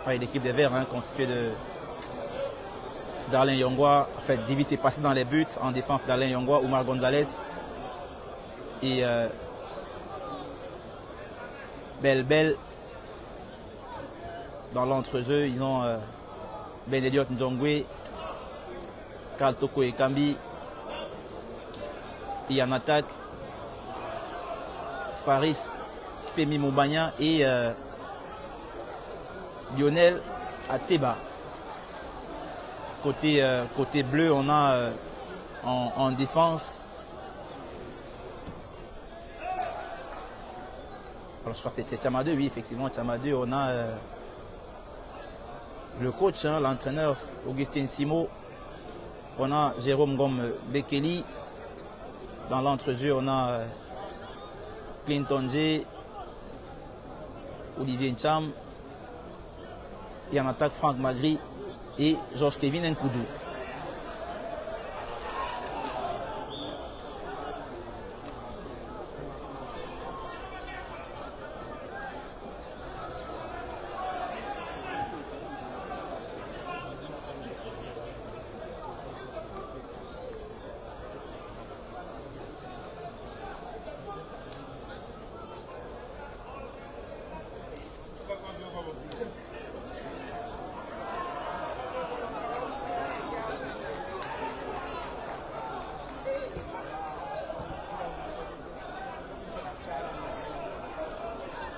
Ouais, l'équipe des Verts, hein, constituée d'Alain Yongwa. En fait, Davis est passé dans les buts. En défense d'Alain Yongwa, Oumar Gonzalez. Et Belle. Dans l'entrejeu, ils ont Ben Elliott Njongwe, Karl Toko Ekambi. Et en attaque, Faris Pemi Moubagna et Lionel Ateba. Côté bleu, on a en défense. Alors je crois que c'est Chamadou, oui, effectivement, Chamadou. On a le coach, hein, l'entraîneur Augustin Simo. On a Jérôme Gomme Bekeli. Dans l'entrejeu, on a Clinton J, Olivier Ncham. Et en attaque, Franck Magri et Georges Kevin Nkoudou.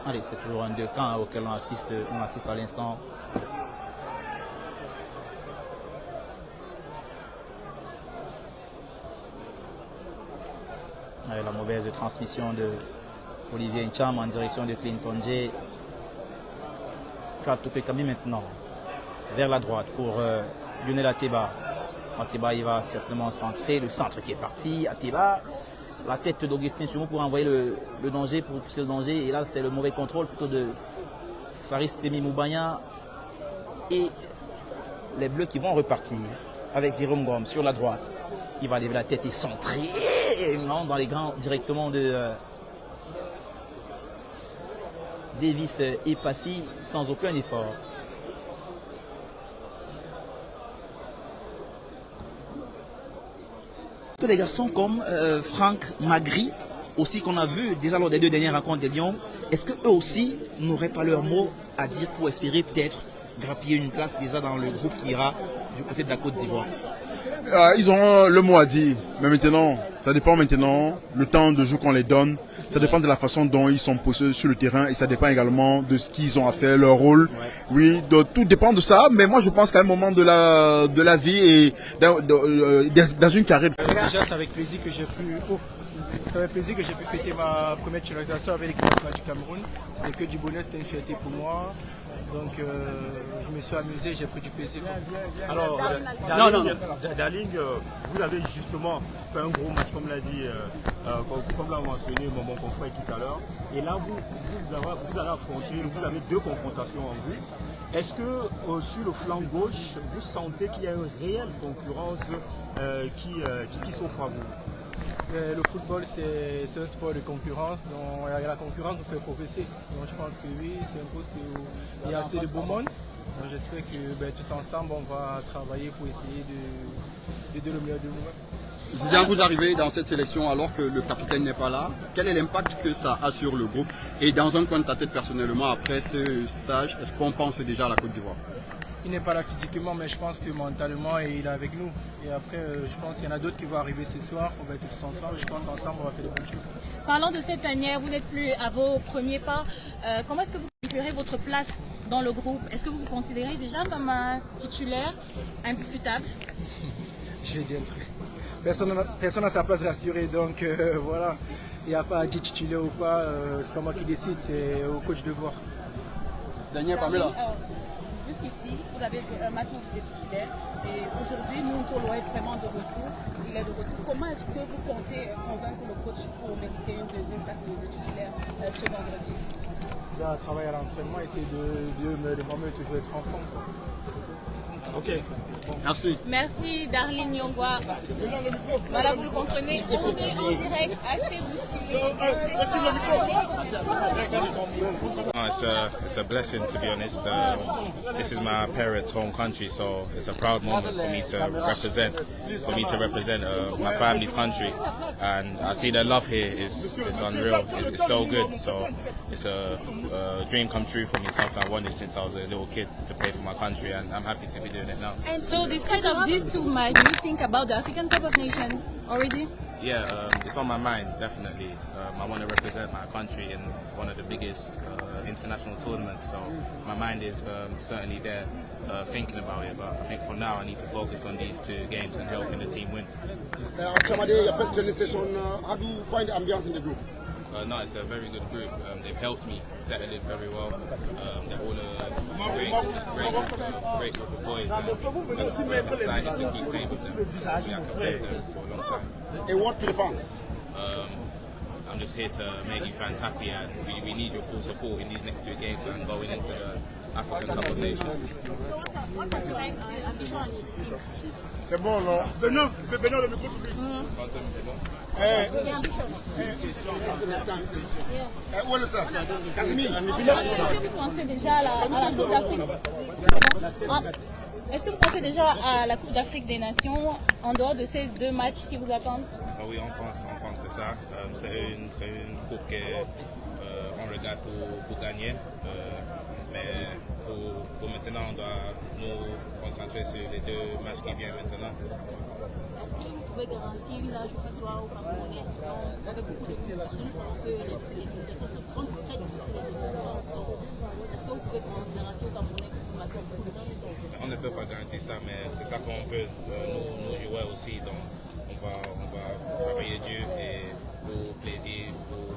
Allez, c'est toujours un deux camps auquel on assiste à l'instant. La mauvaise transmission de Olivier Ncham en direction de Clinton J. Katoupe Kami maintenant vers la droite pour Lionel Ateba. Ateba, il va certainement centrer. Le centre qui est parti. Ateba. La tête d'Augustin Simo pour envoyer le danger, pour pousser le danger. Et là, c'est le mauvais contrôle plutôt de Faris Pemi Moubagna. Et les Bleus qui vont repartir avec Jérôme Gomme sur la droite. Il va lever la tête et centrer. Non, dans les grands directement de Davis et Passy sans aucun effort. Des garçons comme Franck Magri, aussi qu'on a vu déjà lors des deux dernières rencontres des Lions, est-ce qu'eux aussi n'auraient pas leur mot à dire pour espérer peut-être grappiller une place déjà dans le groupe qui ira du côté de la Côte d'Ivoire? Ils ont le mot à dire, mais maintenant, ça dépend maintenant, le temps de jeu qu'on les donne, ça dépend de la façon dont ils sont posés sur le terrain et ça dépend également de ce qu'ils ont à faire, leur rôle. Ouais. Oui, tout dépend de ça, mais moi je pense qu'à un moment de la vie et dans une carrière... Déjà, c'est avec plaisir que j'ai pu... fêter ma première titularisation avec l'équipe nationale du Cameroun. C'était que du bonheur, c'était une fierté pour moi. Donc je me suis amusé, j'ai pris du plaisir. Alors, Darling, vous avez justement fait un gros match, comme l'a dit, comme l'a mentionné mon confrère tout à l'heure. Et là, vous allez affronter, vous avez deux confrontations en vue. Est-ce que sur le flanc gauche, vous sentez qu'il y a une réelle concurrence qui s'offre à vous? Le football, c'est un sport de concurrence, donc la concurrence nous fait progresser. Donc je pense que oui, c'est un poste où il y a assez de beau monde. J'espère que tous ensemble, on va travailler pour essayer de donner le meilleur de nous-mêmes. Zidane, vous arrivez dans cette sélection alors que le capitaine n'est pas là. Quel est l'impact que ça a sur le groupe? Et dans un coin de ta tête personnellement, après ce stage, est-ce qu'on pense déjà à la Côte d'Ivoire? Il n'est pas là physiquement, mais je pense que mentalement, il est avec nous. Et après, je pense qu'il y en a d'autres qui vont arriver ce soir. On va être tous ensemble. Je pense qu'ensemble, on va faire des bonnes choses. Parlant de cette année, vous n'êtes plus à vos premiers pas. Comment est-ce que vous considérez votre place dans le groupe? Est-ce que vous vous considérez déjà comme un titulaire indiscutable? Je vais dire un truc. Personne n'a sa place rassurée. Donc voilà, il n'y a pas à dire titulaire ou pas. C'est pas moi qui décide, c'est au coach de voir. Daniel Pamela. Jusqu'ici, vous avez fait un match où vous êtes titulaire et aujourd'hui, Montolo est vraiment de retour. Il est de retour. Comment est-ce que vous comptez convaincre le coach pour mériter une deuxième place de titulaire ce vendredi? Travailler à l'entraînement, essayer de moi-même toujours être en forme. Ok, merci. Merci Darlene Nyongwa. Voilà, vous le comprenez, on est en direct, assez bousculé. It's a blessing, to be honest. This is my parents' home country, so it's a proud moment for me to represent my family's country. And I see the love here is unreal. It's so good. So it's a dream come true for me. Something I wanted since I was a little kid to play for my country, and I'm happy to be doing it now. And so, despite of these two matches, do you think about the African Cup of Nations already? Yeah, it's on my mind, definitely. I want to represent my country in one of the biggest international tournaments, so my mind is certainly there thinking about it, but I think for now I need to focus on these two games and helping the team win. Chamade, your first training session, how do you find the ambience in the group? No, it's a very good group. They've helped me settle in very well. They're all a great group of boys. I'm excited to keep playing with them. We have to play with them for a long time. A word to the fans? I'm just here to make you fans happy, and we need your full support in these next two games and going into the African Cup of Nations. C'est bon, non? Benoît, le micro public. C'est bon. Où est le ça? Casimir. Est-ce que vous pensez déjà à la Coupe d'Afrique? Est-ce que vous pensez déjà à la Coupe d'Afrique des Nations en dehors de ces deux matchs qui vous attendent? Ah oui, on pense de ça. C'est une coupe qu'on regarde pour gagner. Mais pour maintenant, on doit nous concentrer sur les deux matchs qui viennent maintenant. Est-ce que vous pouvez garantir une large victoire au Camerounais avec beaucoup de clubs qui font que les situations se rendent très difficiles et est-ce que vous pouvez garantir au Camerounais que vous battez beaucoup de monde? On ne peut pas garantir ça, mais c'est ça qu'on veut, nous joueurs aussi. Donc on va travailler dur et pour plaisir, pour